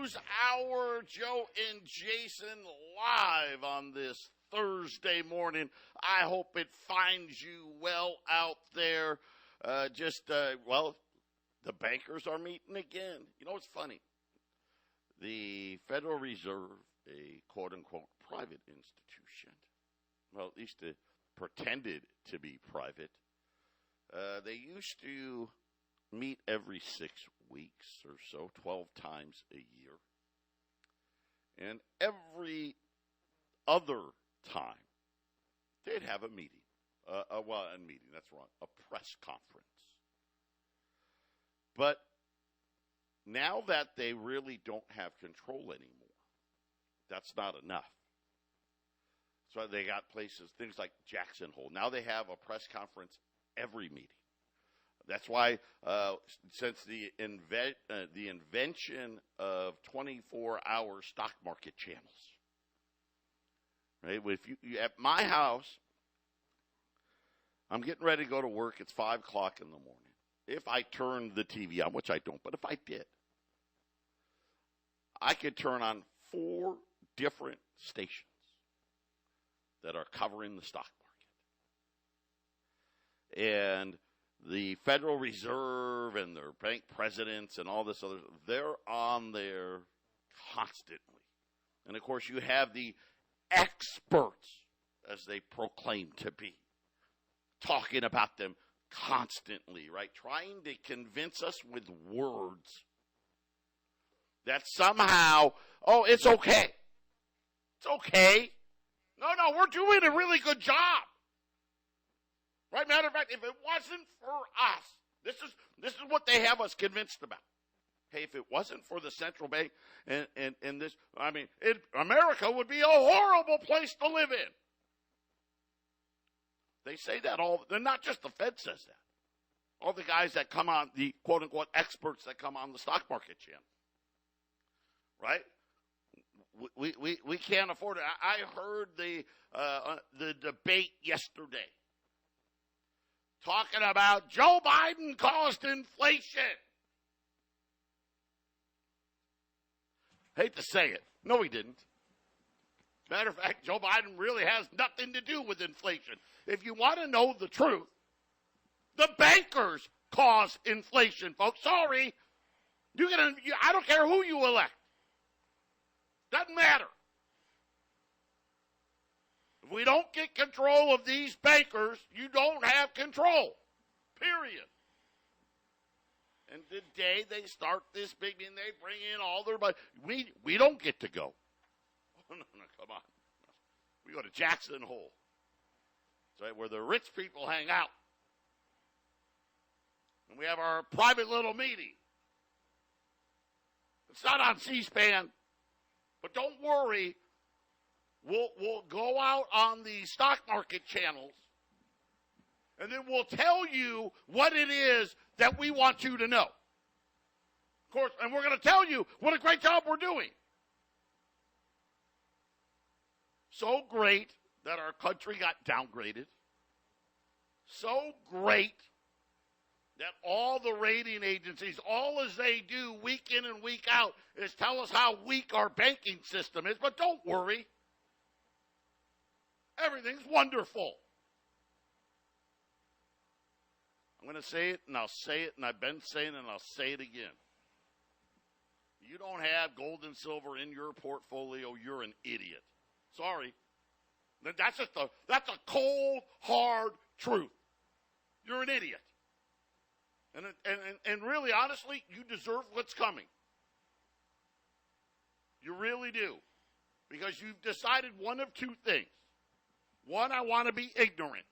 News Hour, Joe and Jason live on this Thursday morning. I hope it finds you well out there. The bankers are meeting again. You know what's funny? The Federal Reserve, a quote-unquote private institution, well, at least it pretended to be private, they used to meet every 6 weeks or so, 12 times a year. And every other time, they'd have a meeting. That's wrong, a press conference. But now that they really don't have control anymore, that's not enough. So they got places, things like Jackson Hole. Now they have a press conference every meeting. That's why since the invention of 24-hour stock market channels, right? If you at my house, I'm getting ready to go to work. It's 5 o'clock in the morning. If I turned the TV on, which I don't, but if I did, I could turn on 4 different stations that are covering the stock market. And the Federal Reserve and their bank presidents and all this other, they're on there constantly. And, of course, you have the experts, as they proclaim to be, talking about them constantly, right? Trying to convince us with words that somehow, it's okay. It's okay. No, we're doing a really good job. Right? Matter of fact, if it wasn't for us, this is what they have us convinced about. Hey, if it wasn't for the central bank and this, America would be a horrible place to live in. They say that they're not just the Fed says that. All the guys that come on, the quote-unquote experts that come on the stock market channel. Right? We can't afford it. I heard the debate yesterday talking about Joe Biden caused inflation. Hate to say it. No, he didn't. Matter of fact, Joe Biden really has nothing to do with inflation. If you want to know the truth, the bankers cause inflation, folks. Sorry. I don't care who you elect. Doesn't matter. If we don't get control of these bankers, you don't have control. Period. And the day they start this big and they bring in all their money, we don't get to go. No, come on. We go to Jackson Hole. That's right, where the rich people hang out. And we have our private little meeting. It's not on C-SPAN. But don't worry, we'll go out on the stock market channels, and then we'll tell you what it is that we want you to know. Of course, and we're going to tell you what a great job we're doing. So great that our country got downgraded. So great that all the rating agencies, all as they do week in and week out, is tell us how weak our banking system is. But don't worry. Everything's wonderful. I'm going to say it, and I'll say it, and I've been saying it, and I'll say it again. You don't have gold and silver in your portfolio, you're an idiot. Sorry. That's a cold, hard truth. You're an idiot. And really, honestly, you deserve what's coming. You really do. Because you've decided one of two things. One, I want to be ignorant,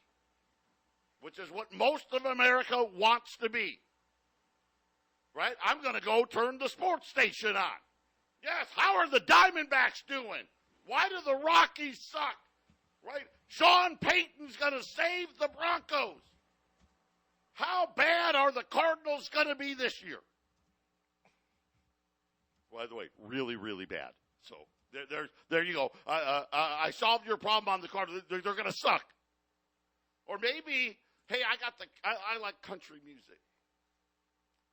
which is what most of America wants to be. Right? I'm going to go turn the sports station on. Yes, how are the Diamondbacks doing? Why do the Rockies suck? Right? Sean Payton's going to save the Broncos. How bad are the Cardinals going to be this year? By the way, really, really bad. So there you go. I solved your problem on the Cardinals. They're going to suck. Or maybe, hey, I like country music,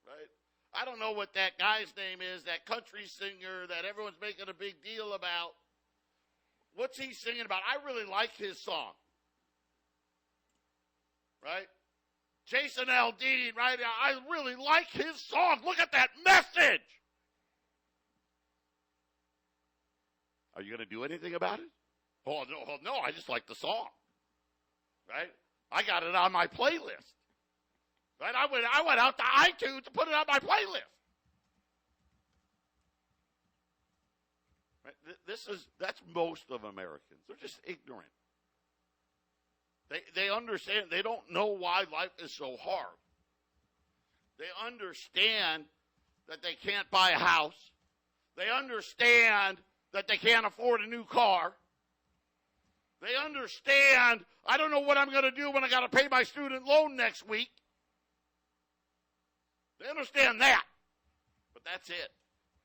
right? I don't know what that guy's name is, that country singer that everyone's making a big deal about. What's he singing about? I really like his song. Right? Jason Aldean, right? I really like his song. Look at that message. Are you going to do anything about it? Oh, no, I just like the song. Right? I got it on my playlist. Right? I went out to iTunes to put it on my playlist. Right? That's most of Americans. They're just ignorant. They understand. They don't know why life is so hard. They understand that they can't buy a house. They understand that they can't afford a new car. They understand, I don't know what I'm going to do when I got to pay my student loan next week. They understand that. But that's it.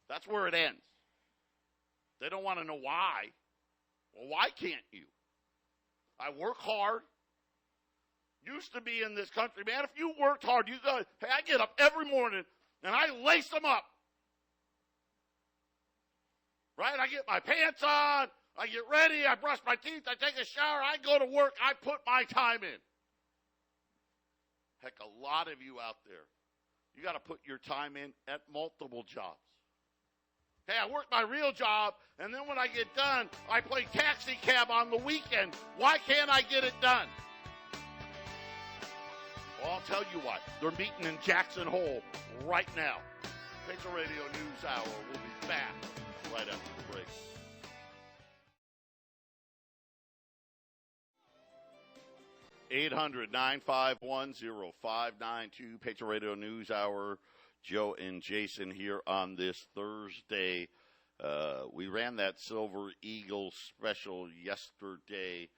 That's where it ends. They don't want to know why. Well, why can't you? I work hard. Used to be in this country, man, if you worked hard, hey, I get up every morning and I lace them up. Right? I get my pants on, I get ready, I brush my teeth, I take a shower, I go to work, I put my time in. Heck, a lot of you out there, you got to put your time in at multiple jobs. Hey, I work my real job, and then when I get done, I play taxi cab on the weekend. Why can't I get it done? Well, I'll tell you what. They're meeting in Jackson Hole right now. Patriot Radio News Hour. We'll be back right after the break. (800-951-0592) Patriot Radio News Hour. Joe and Jason here on this Thursday. We ran that Silver Eagle special yesterday.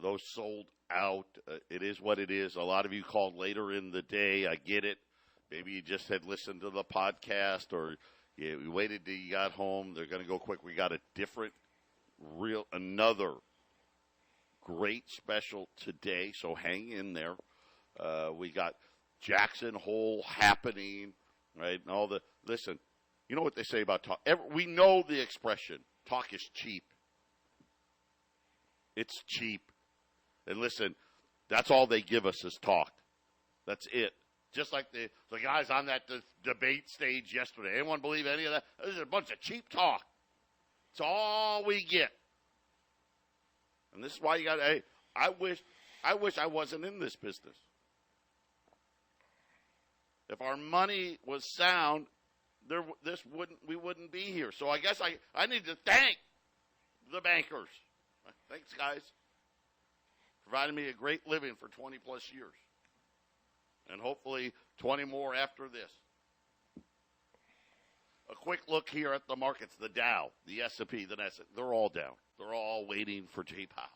Those sold out. It is what it is. A lot of you called later in the day. I get it. Maybe you just had listened to the podcast, or you waited till you got home. They're going to go quick. We got another great special today, so hang in there. We got Jackson Hole happening, right? And listen, you know what they say about talk? We know the expression, talk is cheap. It's cheap. And listen, that's all they give us is talk. That's it. Just like the guys on that debate stage yesterday. Anyone believe any of that? This is a bunch of cheap talk. It's all we get. And this is why you got, hey, I wish I wasn't in this business. If our money was sound, we wouldn't be here. So I guess I need to thank the bankers. Thanks, guys. Provided me a great living for 20 plus years. And hopefully 20 more after this. A quick look here at the markets. The Dow, the S&P, the Nasdaq, they're all down. They're all waiting for Jay Powell.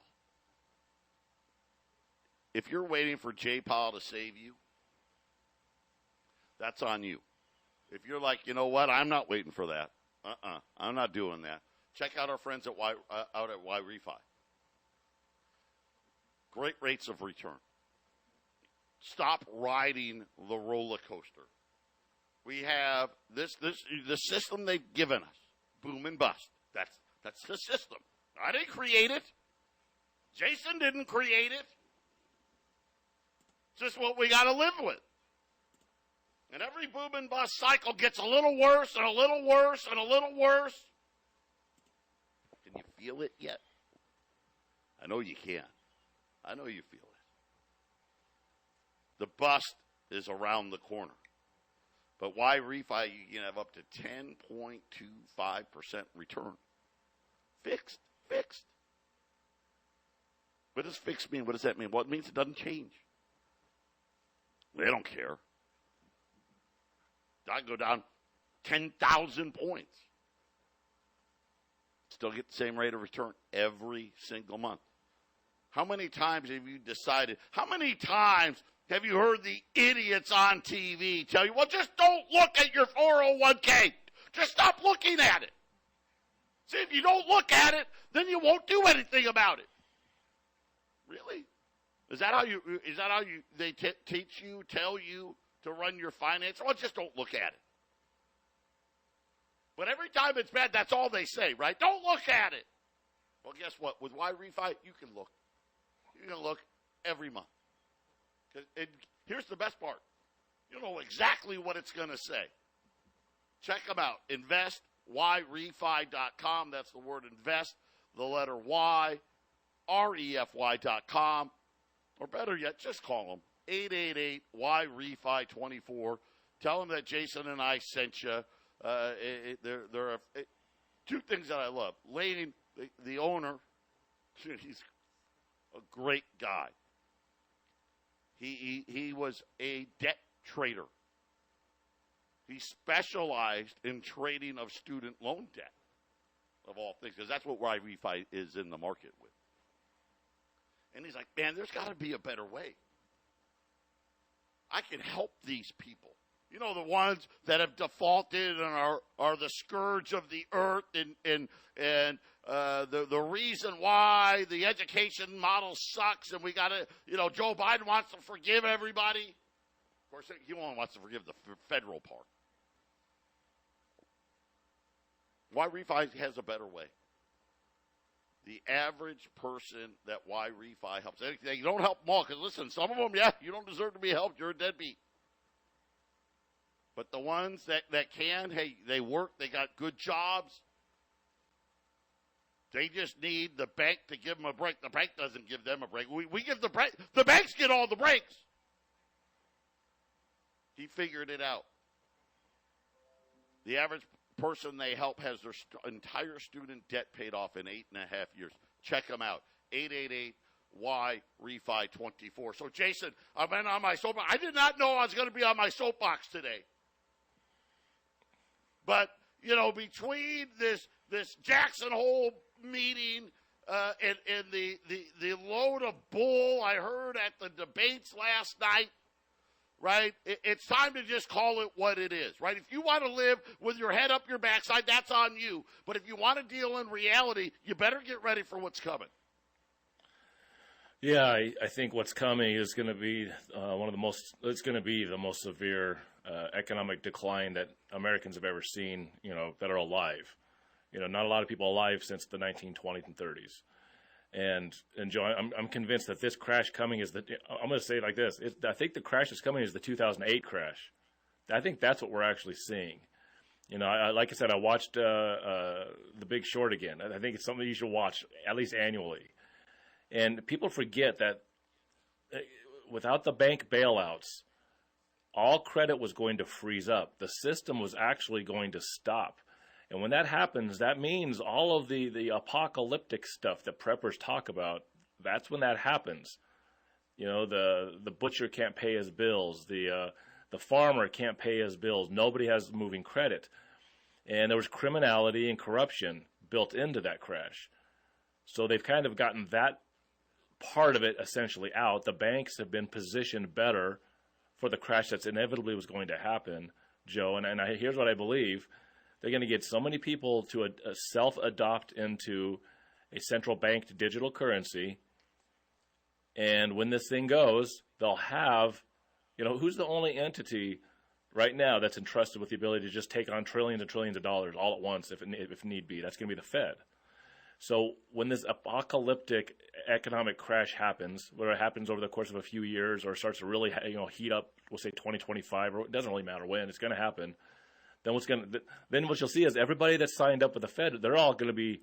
If you're waiting for Jay Powell to save you, that's on you. If you're like, you know what, I'm not waiting for that. I'm not doing that. Check out our friends at Y Refi. Great rates of return. Stop riding the roller coaster. We have the system they've given us. Boom and bust. That's the system. I didn't create it. Jason didn't create it. It's just what we got to live with. And every boom and bust cycle gets a little worse and a little worse and a little worse. Can you feel it yet? I know you can. I know you feel it. The bust is around the corner. But why refi? You can have up to 10.25% return. Fixed. What does fixed mean? What does that mean? Well, it means it doesn't change. They don't care. I go down 10,000 points. Still get the same rate of return every single month. How many times have you decided? How many times have you heard the idiots on TV tell you, well, just don't look at your 401k. Just stop looking at it. See, if you don't look at it, then you won't do anything about it. Really? Is that how they tell you to run your finance? Well, just don't look at it. But every time it's bad, that's all they say, right? Don't look at it. Well, guess what? With Y Refi, you can look. You can look every month. Here's the best part. You know exactly what it's going to say. Check them out. InvestYRefi.com. That's the word invest, the letter Y, REFY.com. Or better yet, just call them. 888-YREFI24. Tell them that Jason and I sent you. There are two things that I love. Lane, the owner, he's a great guy. He was a debt trader. He specialized in trading of student loan debt, of all things, because that's what Refi is in the market with. And he's like, man, there's got to be a better way. I can help these people. You know, the ones that have defaulted and are the scourge of the earth and the reason why the education model sucks and we got to, Joe Biden wants to forgive everybody. Of course, he only wants to forgive the federal part. Y Refi has a better way. The average person that Y Refi helps. You don't help them all, because listen, some of them, you don't deserve to be helped. You're a deadbeat. But the ones that can, hey, they work, they got good jobs. They just need the bank to give them a break. The bank doesn't give them a break. We give the break. The banks get all the breaks. He figured it out. The average person they help has their entire student debt paid off in 8.5 years. Check them out. 888-Y-REFI24. So, Jason, I've been on my soapbox. I did not know I was going to be on my soapbox today. But, between this Jackson Hole meeting and the load of bull I heard at the debates last night, right? It's time to just call it what it is, right? If you want to live with your head up your backside, that's on you. But if you want to deal in reality, you better get ready for what's coming. Yeah, I think what's coming is going to be it's going to be the most severe economic decline that Americans have ever seen, that are alive. Not a lot of people alive since the 1920s and 30s. And Joe, I'm convinced that this crash coming is I'm going to say it like this. I think the crash that's coming is the 2008 crash. I think that's what we're actually seeing. Like I said, I watched The Big Short again. I think it's something you should watch at least annually. And people forget that without the bank bailouts, all credit was going to freeze up. The system was actually going to stop. And when that happens, that means all of the apocalyptic stuff that preppers talk about, that's when that happens. The butcher can't pay his bills. The farmer can't pay his bills. Nobody has moving credit. And there was criminality and corruption built into that crash. So they've kind of gotten that part of it essentially out. The banks have been positioned better for the crash that's inevitably was going to happen, Joe. And here's what I believe. They're going to get so many people to self-adopt into a central banked digital currency. And when this thing goes, they'll have, who's the only entity right now that's entrusted with the ability to just take on trillions and trillions of dollars all at once if need be? That's going to be the Fed. So when this apocalyptic economic crash happens, whether it happens over the course of a few years or starts to really heat up, we'll say 2025, or it doesn't really matter when, it's going to happen. Then what you'll see is everybody that's signed up with the Fed, they're all going to be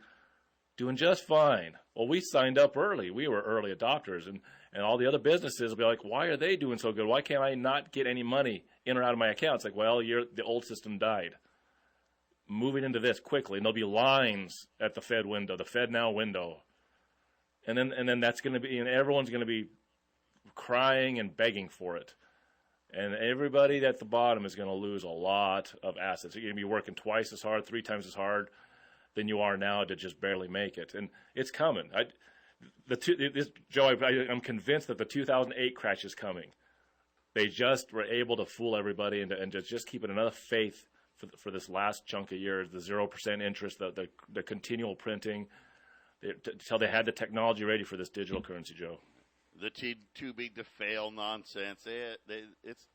doing just fine. Well, we signed up early. We were early adopters. And all the other businesses will be like, why are they doing so good? Why can't I not get any money in or out of my account? It's like, well, the old system died. Moving into this quickly, and there'll be lines at the Fed window, the Fed Now window. And then that's going to be, and everyone's going to be crying and begging for it. And everybody at the bottom is going to lose a lot of assets. You're going to be working twice as hard, 3 times as hard than you are now to just barely make it. And it's coming. Joe, I'm convinced that the 2008 crash is coming. They just were able to fool everybody and just keep it enough faith for this last chunk of years, the 0% interest, the continual printing, until they had the technology ready for this digital currency, Joe. The too big to fail nonsense. It's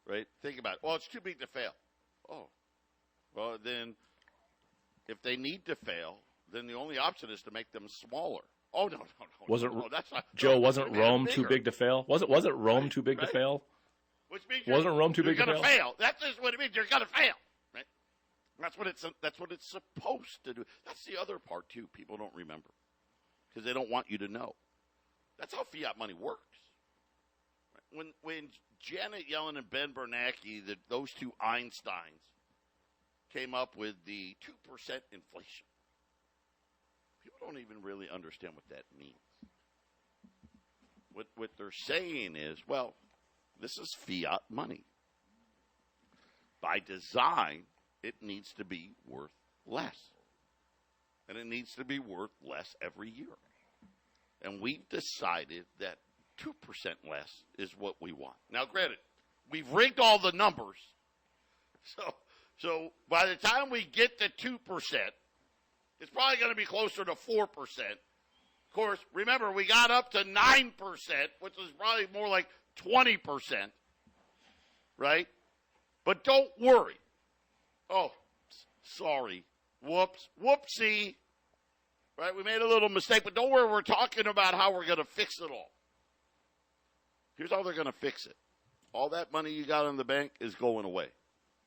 right. Think about it. Well, it's too big to fail. Oh, well then, if they need to fail, then the only option is to make them smaller. Oh, no. That's not, Joe, no, wasn't Rome too big to fail? Wasn't Rome too big to fail? Which means wasn't Rome too big to fail? You're going to fail. That's just what it means. You're going to fail. Right? That's what it's supposed to do. That's the other part, too, people don't remember. Because they don't want you to know. That's how fiat money works. When Janet Yellen and Ben Bernanke, those two Einsteins, came up with the 2% inflation, people don't even really understand what that means. What they're saying is, well, this is fiat money. By design, it needs to be worth less. And it needs to be worth less every year. And we've decided that 2% less is what we want. Now, granted, we've rigged all the numbers. So by the time we get to 2%, it's probably going to be closer to 4%. Of course, remember, we got up to 9%, which is probably more like 20%, right? But don't worry. Oh, sorry. Whoopsie. Right? We made a little mistake, but don't worry. We're talking about how we're going to fix it all. Here's how they're going to fix it. All that money you got in the bank is going away.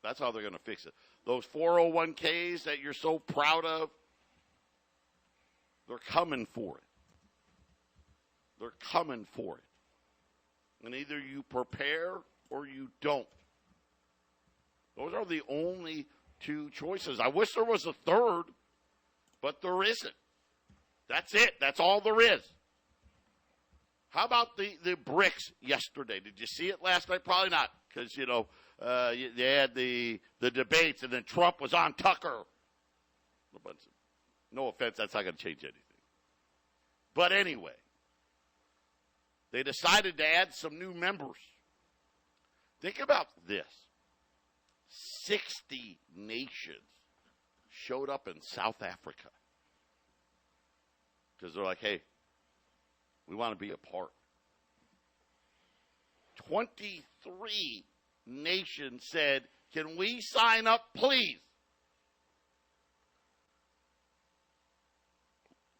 That's how they're going to fix it. Those 401ks that you're so proud of, they're coming for it. They're coming for it. And either you prepare or you don't. Those are the only two choices. I wish there was a third, but there isn't. That's it. That's all there is. How about the BRICS yesterday? Did you see it last night? Probably not, because, they had the debates, and then Trump was on Tucker. No offense, that's not going to change anything. But anyway, they decided to add some new members. Think about this. 60 nations showed up in South Africa. Because they're like, hey, we want to be a part. 23 nations said, can we sign up, please?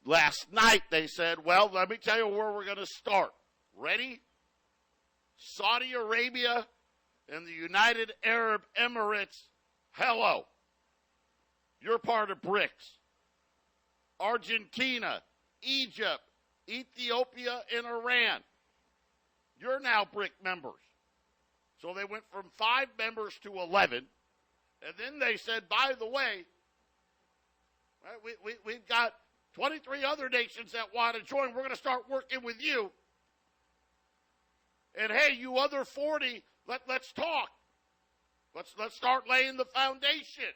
Last night they said, well, let me tell you where we're going to start. Ready? Saudi Arabia and the United Arab Emirates, hello. You're part of BRICS. Argentina, Egypt, Ethiopia, and Iran. You're now BRIC members. So they went from 5 members to 11. And then they said, by the way, right, we've got 23 other nations that want to join. We're going to start working with you. And hey, you other 40, let's talk. Let's start laying the foundation.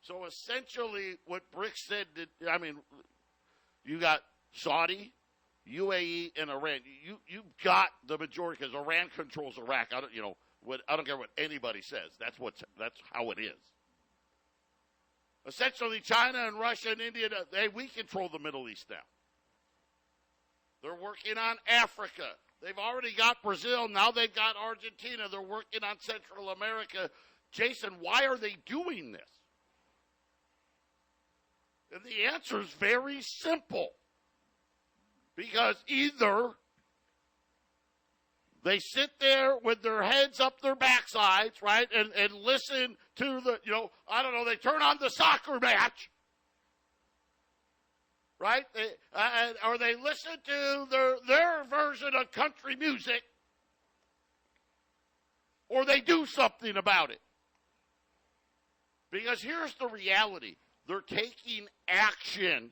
So essentially what BRICS said, you got Saudi, UAE, and Iran. You got the majority because Iran controls Iraq. I don't care what anybody says. That's how it is. Essentially, China and Russia and India, we control the Middle East now. They're working on Africa. They've already got Brazil. Now they've got Argentina. They're working on Central America. Jason, why are they doing this? And the answer is very simple. Because either they sit there with their heads up their backsides, right, and listen to they turn on the soccer match, right, or they listen to their version of country music, or they do something about it. Because here's the reality. They're taking action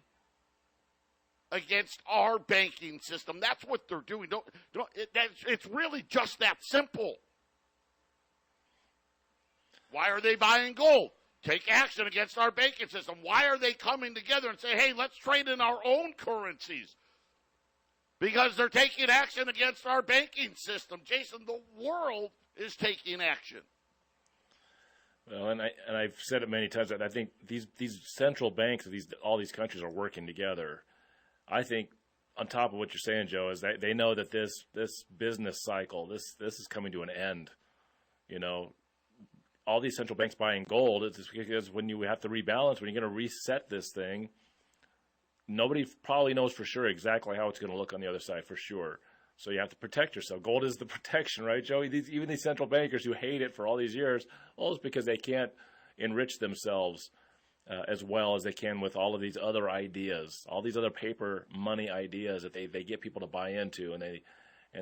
against our banking system. That's what they're doing. It's really just that simple. Why are they buying gold? Take action against our banking system. Why are they coming together and say, hey, let's trade in our own currencies? Because they're taking action against our banking system. Jason, the world is taking action. Well, and I've said it many times that I think these central banks of all these countries are working together. I think on top of what you're saying, Joe, is that they know that this business cycle, this is coming to an end. all these central banks buying gold, it's because when you have to rebalance, when you're going to reset this thing, nobody probably knows for sure exactly how it's going to look on the other side for sure. So you have to protect yourself. Gold is the protection, right, Joey? Even these central bankers who hate it for all these years, well, it's because they can't enrich themselves as well as they can with all of these other ideas, all these other paper money ideas that they get people to buy into, and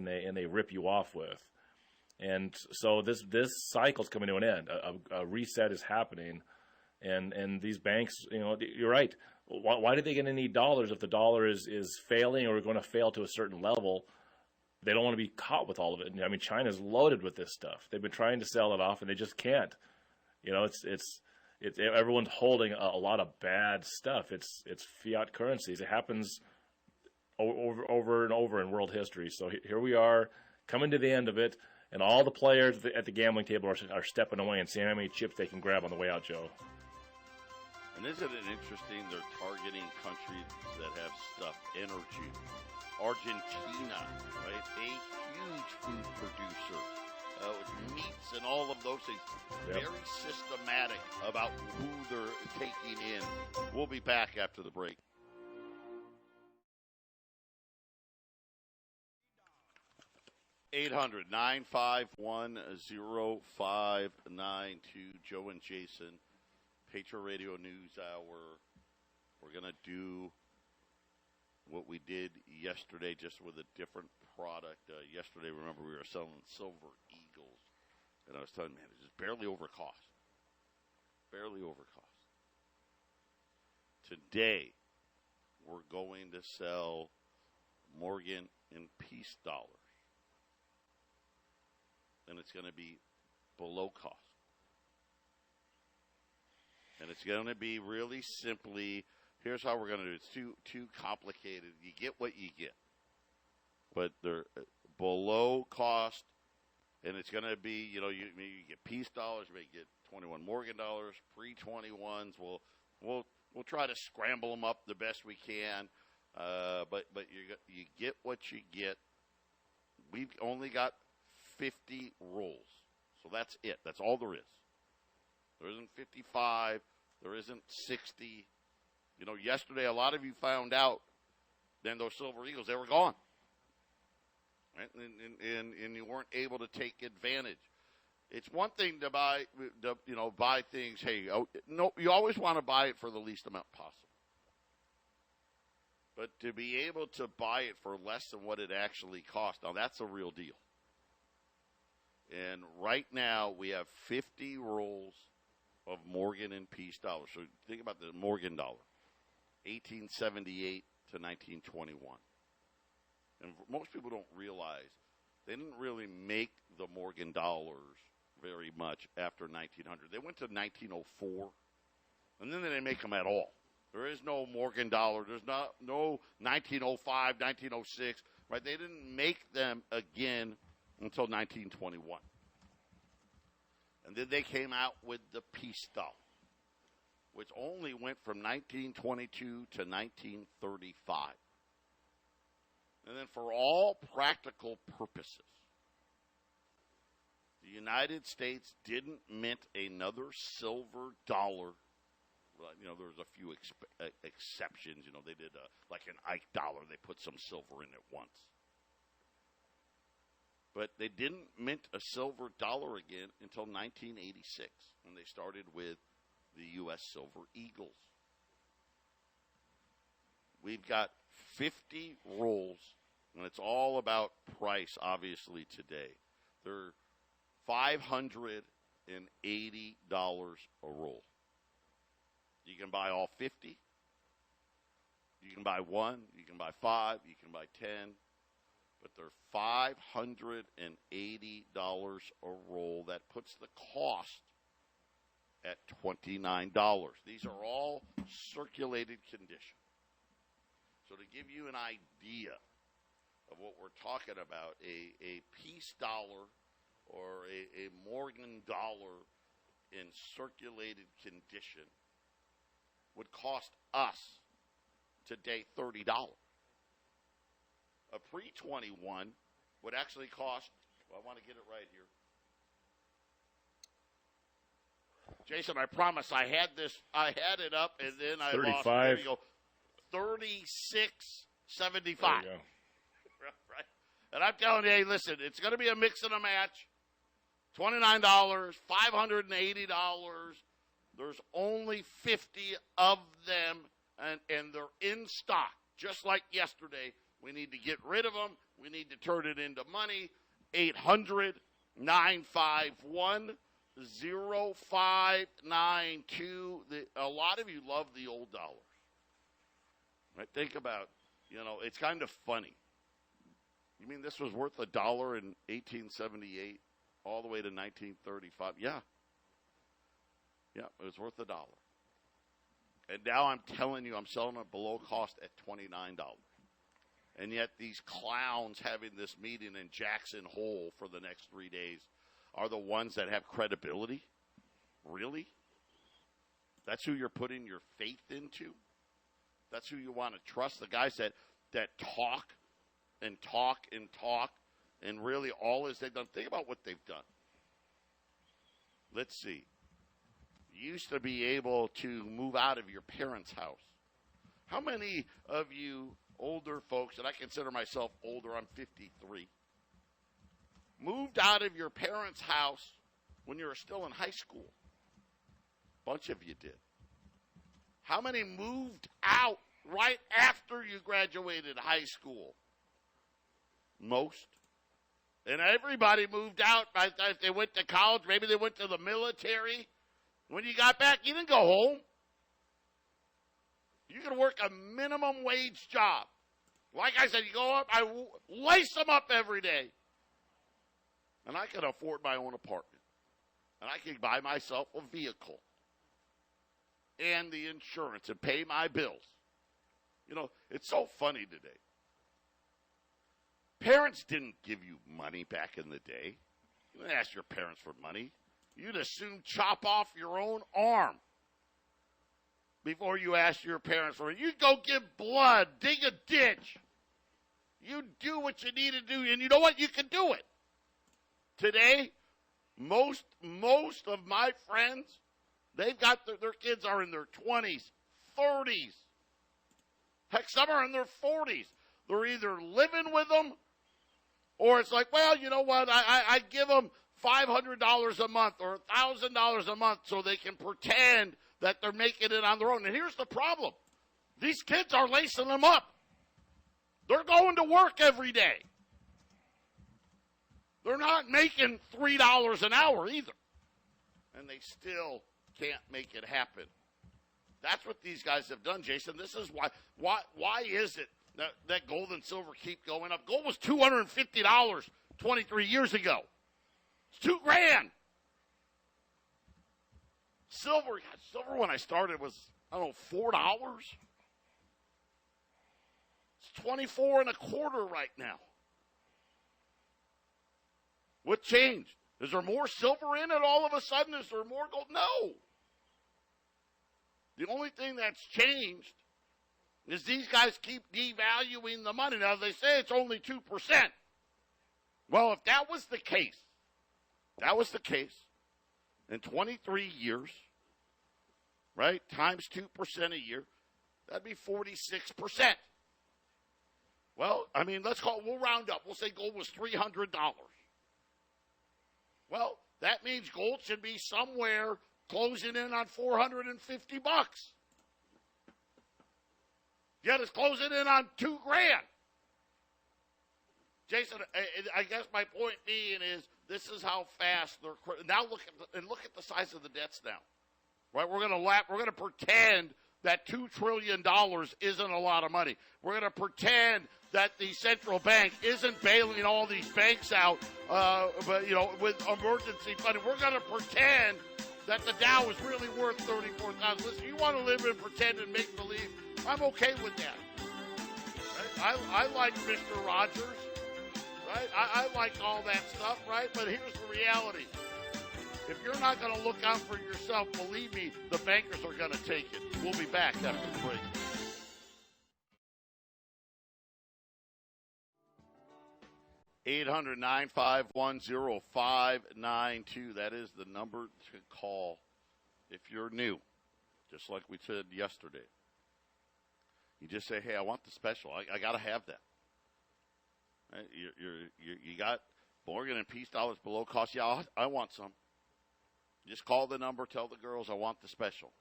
they rip you off with. And so this cycle's coming to an end. A reset is happening, and these banks, you're right. Why do they get any dollars if the dollar is failing or going to fail to a certain level? They don't want to be caught with all of it. I mean, China's loaded with this stuff. They've been trying to sell it off, and they just can't. It's everyone's holding a lot of bad stuff. It's fiat currencies. It happens over and over in world history. So here we are coming to the end of it, and all the players at the gambling table are stepping away and seeing how many chips they can grab on the way out, Joe. And isn't it interesting they're targeting countries that have stuff, energy. Argentina, right? A huge food producer with meats and all of those things. Yep. Very systematic about who they're taking in. We'll be back after the break. $800-951-0592. Joe and Jason, Patriot Radio News Hour. We're going to do what we did yesterday, just with a different product. Yesterday, remember, we were selling Silver Eagles. And I was telling you, man, it's just barely over cost. Barely over cost. Today, we're going to sell Morgan in peace dollars. And it's going to be below cost. And it's going to be really simply, here's how we're going to do it. It's too complicated. You get what you get. But they're below cost, and it's going to be, you get peace dollars, you may get 21 Morgan dollars, pre-21s. We'll try to scramble them up the best we can, but you get what you get. We've only got 50 rolls, so that's it. That's all there is. There isn't 55. There isn't 60. Yesterday a lot of you found out then those Silver Eagles, they were gone. Right? And you weren't able to take advantage. It's one thing to buy things. Hey, no, you always want to buy it for the least amount possible. But to be able to buy it for less than what it actually cost, now that's a real deal. And right now we have 50 rolls of Morgan and peace dollars. So think about the Morgan dollar, 1878 to 1921. And most people don't realize they didn't really make the Morgan dollars very much after 1900. They went to 1904, and then they didn't make them at all. There is no Morgan dollar. There's no 1905, 1906, right? They didn't make them again until 1921. And then they came out with the peace dollar, which only went from 1922 to 1935. And then for all practical purposes, the United States didn't mint another silver dollar. Well, there was a few exceptions. They did like an Ike dollar. They put some silver in it once. But they didn't mint a silver dollar again until 1986, when they started with the U.S. Silver Eagles. We've got 50 rolls, and it's all about price, obviously, today. They're $580 a roll. You can buy all 50. You can buy one. You can buy 5. You can buy 10. But they're $580 a roll. That puts the cost at $29. These are all circulated condition. So to give you an idea of what we're talking about, a peace dollar or a Morgan dollar in circulated condition would cost us today $30. A pre-21 would actually cost, I want to get it right here. Jason, I promise I had it up, and then I 35. lost it. There you go. 36.75. There you go. Right. And I'm telling you, hey, listen, it's going to be a mix and a match. $29, $580. There's only 50 of them, and they're in stock. Just like yesterday, we need to get rid of them. We need to turn it into money. 800-951-0592. A lot of you love the old dollar. Right? Think about, it's kind of funny. You mean this was worth $1 in 1878 all the way to 1935? Yeah. Yeah, it was worth $1. And now I'm telling you, I'm selling it below cost at $29. And yet these clowns having this meeting in Jackson Hole for the next 3 days are the ones that have credibility? Really? That's who you're putting your faith into? That's who you want to trust? The guys that talk and talk and talk, and really all is they've done. Think about what they've done. Let's see. You used to be able to move out of your parents' house. How many of you older folks, and I consider myself older, I'm 53, moved out of your parents' house when you were still in high school? A bunch of you did. How many moved out right after you graduated high school? Most. And everybody moved out. If they went to college, maybe they went to the military. When you got back, you didn't go home. You could work a minimum wage job. Like I said, you go up, I lace them up every day. And I could afford my own apartment. And I could buy myself a vehicle. And the insurance and pay my bills. It's so funny today. Parents didn't give you money back in the day. You didn't ask your parents for money. You'd as soon chop off your own arm before you ask your parents for it. You'd go give blood, dig a ditch. You do what you need to do, and you know what? You can do it. Today, most of my friends, they've got their kids are in their 20s, 30s. Heck, some are in their 40s. They're either living with them, or it's like, well, you know what? I give them $500 a month or $1,000 a month so they can pretend that they're making it on their own. And here's the problem. These kids are lacing them up. They're going to work every day. They're not making $3 an hour either. And they still can't make it happen. That's what these guys have done, Jason. This is why is it that gold and silver keep going up? Gold was $250 23 years ago. It's $2,000. Silver when I started was, I don't know, $4. It's 24 and a quarter right now. What changed? Is there more silver in it all of a sudden? Is there more gold? No. The only thing that's changed is these guys keep devaluing the money. Now, they say it's only 2%. Well, if that was the case, in 23 years, right, times 2% a year, that'd be 46%. Well, I mean, we'll round up. We'll say gold was $300. Well, that means gold should be somewhere closing in on $450. Yet it's closing in on $2,000. Jason, I guess my point being is this is how fast they're now. Look at the size of the debts now, right? We're going to pretend that $2 trillion isn't a lot of money. We're going to pretend that the central bank isn't bailing all these banks out, with emergency funding. We're going to pretend that the Dow is really worth 34,000. Listen, you want to live and pretend and make believe? I'm okay with that. Right? I like Mr. Rogers. Right? I like all that stuff, right? But here's the reality. If you're not going to look out for yourself, believe me, the bankers are going to take it. We'll be back after the break. (800-951-0592). That is the number to call. if you're new, just like we said yesterday, you just say, hey, I want the special. I got to have that. Right? You got Morgan and Peace dollars below cost. Yeah, I want some. Just call the number, tell the girls I want the special.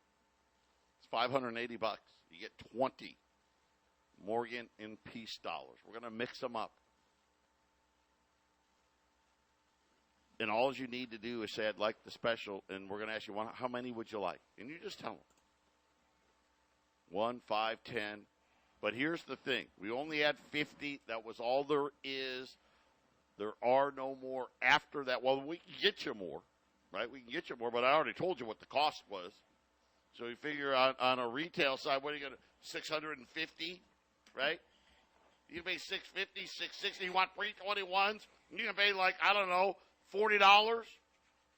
It's $580. You get 20 Morgan and Peace dollars. We're going to mix them up. And all you need to do is say, I'd like the special, and we're going to ask you, how many would you like? And you just tell them. 1, 5, 10. But here's the thing. We only had 50. That was all there is. There are no more after that. Well, we can get you more, right? We can get you more, but I already told you what the cost was. So you figure on a retail side, what are you going to, $650, right? You can pay $650, $660. You want 321s? You can pay like, I don't know, $40,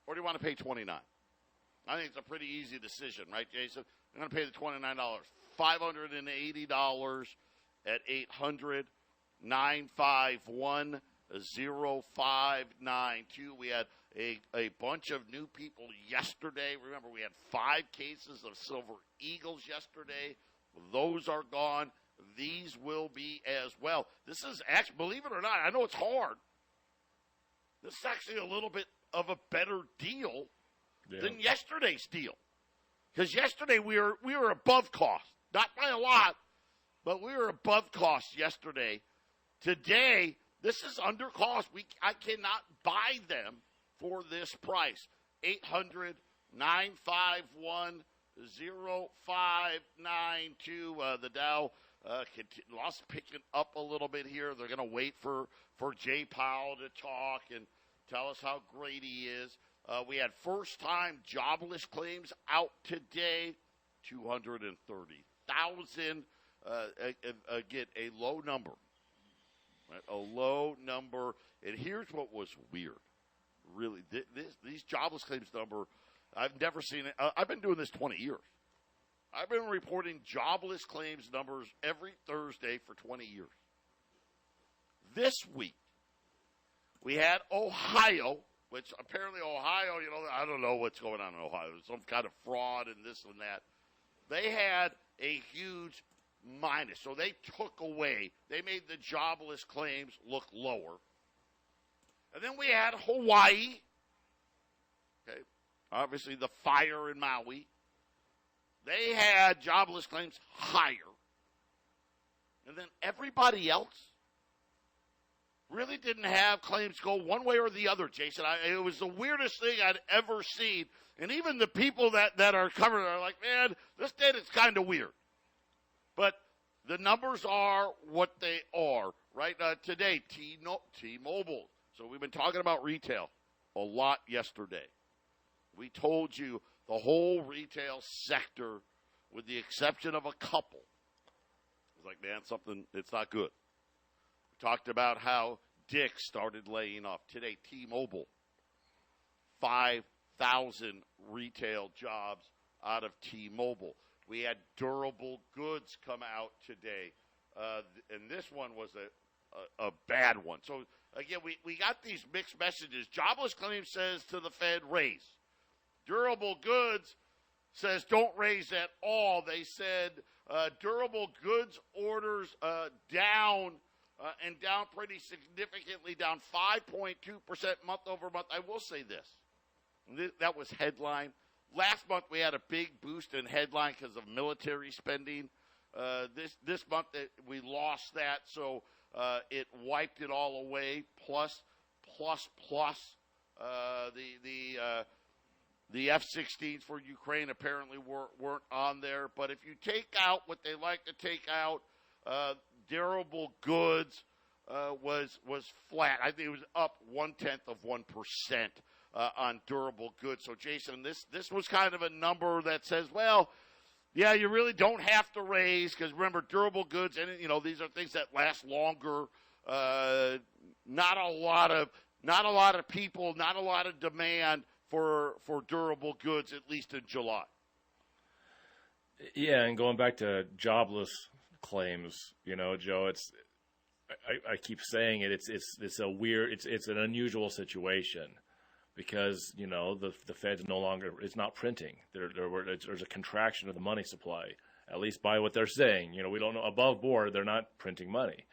or do you want to pay $29? I think it's a pretty easy decision, right, Jason? I'm going to pay the $29. $580 at 800-951-0592. We had a bunch of new people yesterday. Remember, we had 5 cases of Silver Eagles yesterday. Those are gone. These will be as well. This is actually, believe it or not, I know it's hard. This is actually a little bit of a better deal than yesterday's deal. Because yesterday we were above cost. Not by a lot, but we were above cost yesterday. Today, this is under cost. I cannot buy them for this price. 800-951-0592. The Dow lost picking up a little bit here. They're going to wait for Jay Powell to talk and tell us how great he is. We had first-time jobless claims out today, 230,000. Again, a low number. Right? A low number. And here's what was weird. Really, these jobless claims number, I've never seen it. I've been doing this 20 years. I've been reporting jobless claims numbers every Thursday for 20 years. This week, we had Ohio, which apparently Ohio, I don't know what's going on in Ohio. There's some kind of fraud and this and that. They had a huge minus. So they made the jobless claims look lower. And then we had Hawaii. Okay. Obviously the fire in Maui. They had jobless claims higher. And then everybody else really didn't have claims go one way or the other, Jason. It was the weirdest thing I'd ever seen. And even the people that are covering it are like, man, this data's kind of weird. But the numbers are what they are, right? Today, T-Mobile. So we've been talking about retail a lot yesterday. We told you the whole retail sector, with the exception of a couple, was like, man, it's not good. We talked about how Dick's started laying off. Today, T-Mobile, 5,000 retail jobs out of T-Mobile. We had durable goods come out today, and this one was a bad one. So, again, we got these mixed messages. Jobless claims says to the Fed, raise. Durable goods says don't raise at all. They said durable goods orders down, and down pretty significantly, down 5.2% month over month. I will say this. That was headline. Last month we had a big boost in headline because of military spending. This month we lost that, so it wiped it all away. Plus. The F-16s for Ukraine apparently weren't on there. But if you take out what they like to take out, durable goods was flat. I think it was up 0.1% on durable goods. So, Jason, this was kind of a number that says, well, yeah, you really don't have to raise because, remember, durable goods, and these are things that last longer. Not a lot of people, not a lot of demand for durable goods, at least in July. Yeah, and going back to jobless claims, Joe, I keep saying it. It's a weird, it's an unusual situation because the Fed's no longer is not printing. There's a contraction of the money supply, at least by what they're saying. We don't know above board they're not printing money.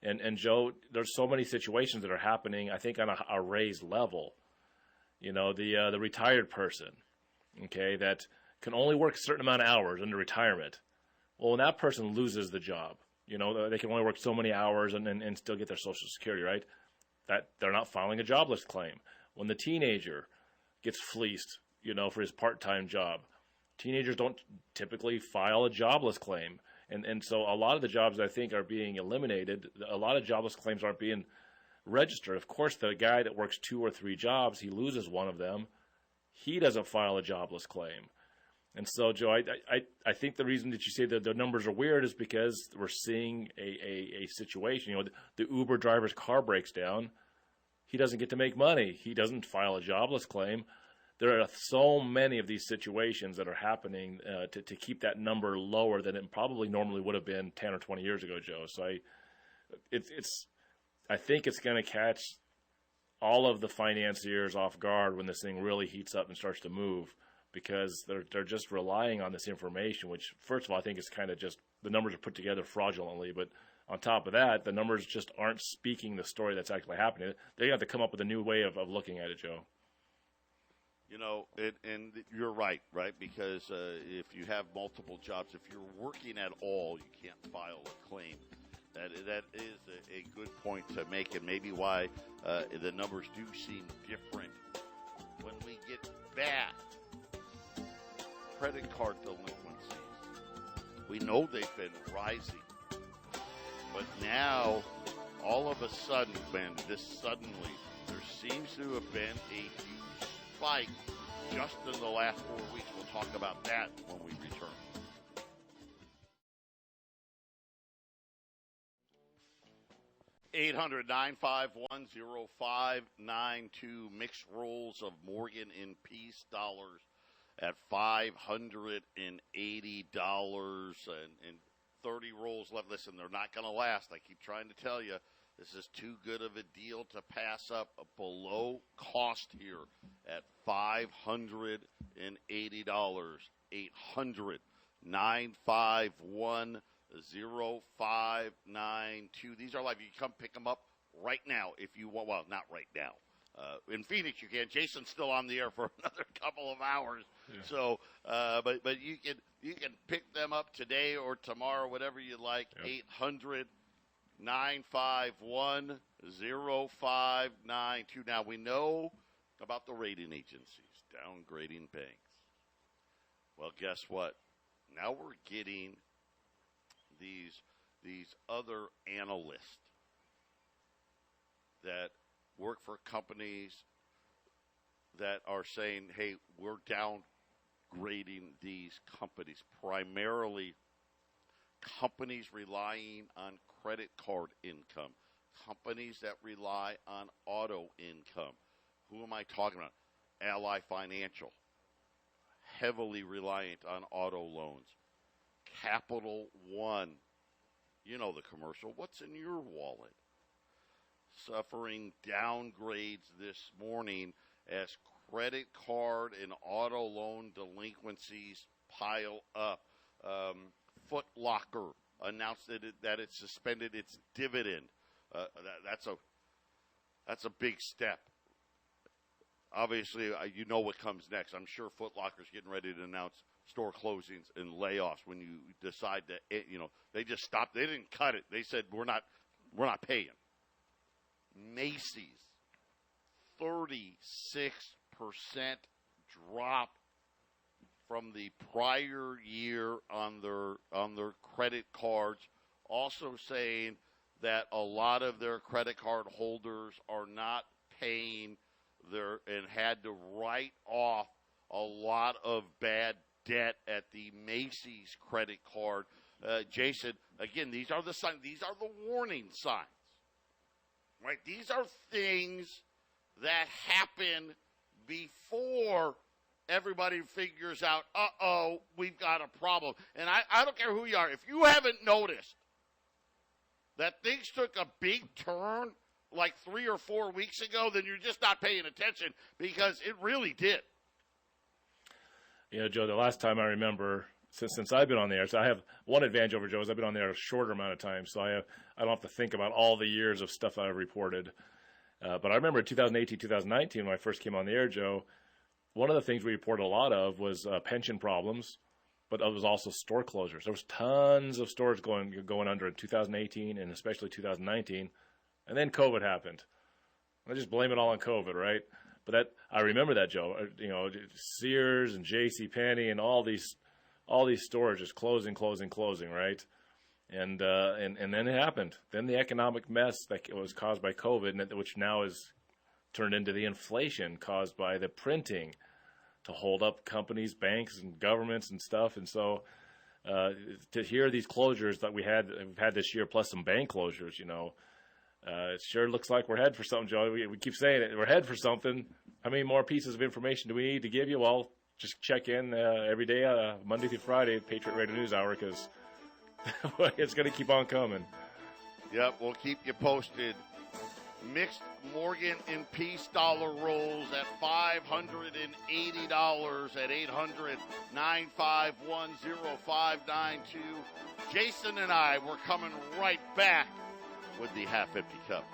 And Joe, there's so many situations that are happening, I think, on a raised level. The retired person, okay, that can only work a certain amount of hours under retirement. Well, when that person loses the job, they can only work so many hours and still get their Social Security, right? That they're not filing a jobless claim. When the teenager gets fleeced, for his part-time job, teenagers don't typically file a jobless claim. And so a lot of the jobs, I think, are being eliminated. A lot of jobless claims aren't being registered. Of course, the guy that works 2 or 3 jobs, he loses one of them. He doesn't file a jobless claim. And so, Joe, I think the reason that you say that the numbers are weird is because we're seeing a situation. The Uber driver's car breaks down. He doesn't get to make money. He doesn't file a jobless claim. There are so many of these situations that are happening to keep that number lower than it probably normally would have been 10 or 20 years ago, Joe. So I think it's going to catch all of the financiers off guard when this thing really heats up and starts to move, because they're just relying on this information, which, first of all, I think is kind of just the numbers are put together fraudulently. But on top of that, the numbers just aren't speaking the story that's actually happening. They have to come up with a new way of looking at it, Joe. And you're right? Because if you have multiple jobs, if you're working at all, you can't file a claim. That is a good point to make, and maybe why the numbers do seem different when we get back. Credit card delinquencies. We know they've been rising, but now, all of a sudden, there seems to have been a huge spike just in the last 4 weeks. We'll talk about that when we return. $800-951-0592. Mixed rolls of Morgan in Peace dollars at $580 and 30 rolls left. Listen, they're not going to last. I keep trying to tell you, this is too good of a deal to pass up. Below cost here at $580. 800-951-0592. These are live. You can come pick them up right now if you want. Well, not right now. In Phoenix, you can. Jason's still on the air for another couple of hours. Yeah. So, but you can pick them up today or tomorrow, whatever you like. Yep. 800-951-0592. Now, we know about the rating agencies downgrading banks. Well, guess what? Now we're getting these other analysts that work for companies that are saying, hey, we're downgrading these companies, primarily companies relying on credit card income, companies that rely on auto income. Who am I talking about? Ally Financial, heavily reliant on auto loans. Capital One, you know the commercial, what's in your wallet? Suffering downgrades this morning as credit card and auto loan delinquencies pile up. Foot Locker announced that it suspended its dividend. That's a big step. Obviously, you know what comes next. I'm sure Foot Locker's getting ready to announce store closings and layoffs when you decide that, they just stopped. They didn't cut it. They said, we're not paying. Macy's, 36% drop from the prior year on their credit cards. Also saying that a lot of their credit card holders are not paying and had to write off a lot of bad debt at the Macy's credit card. Jason, again, these are the signs. These are the warning signs, right? These are things that happen before everybody figures out, we've got a problem. And I don't care who you are. If you haven't noticed that things took a big turn like 3 or 4 weeks ago, then you're just not paying attention, because it really did. You know, Joe, the last time I remember, since I've been on the air, so I have one advantage over Joe is I've been on the air a shorter amount of time, so I don't have to think about all the years of stuff I've reported. But I remember in 2018, 2019, when I first came on the air, Joe, one of the things we reported a lot of was pension problems, but it was also store closures. There was tons of stores going under in 2018 and especially 2019, and then COVID happened. I just blame it all on COVID, right? But I remember that, Joe. You know, Sears and J.C. Penney and all these stores just closing, right? And then it happened. Then the economic mess that was caused by COVID, which now is turned into the inflation caused by the printing to hold up companies, banks, and governments and stuff. And so to hear these closures that we've had this year, plus some bank closures, you know, it sure looks like we're headed for something, Joe. We keep saying it. We're headed for something. How many more pieces of information do we need to give you? Well, just check in every day, Monday through Friday, Patriot Radio News Hour, because it's going to keep on coming. Yep, we'll keep you posted. Mixed Morgan and Peace dollar rolls at $580 at 800-951-0592. Jason and I, we're coming right back with the half empty cup.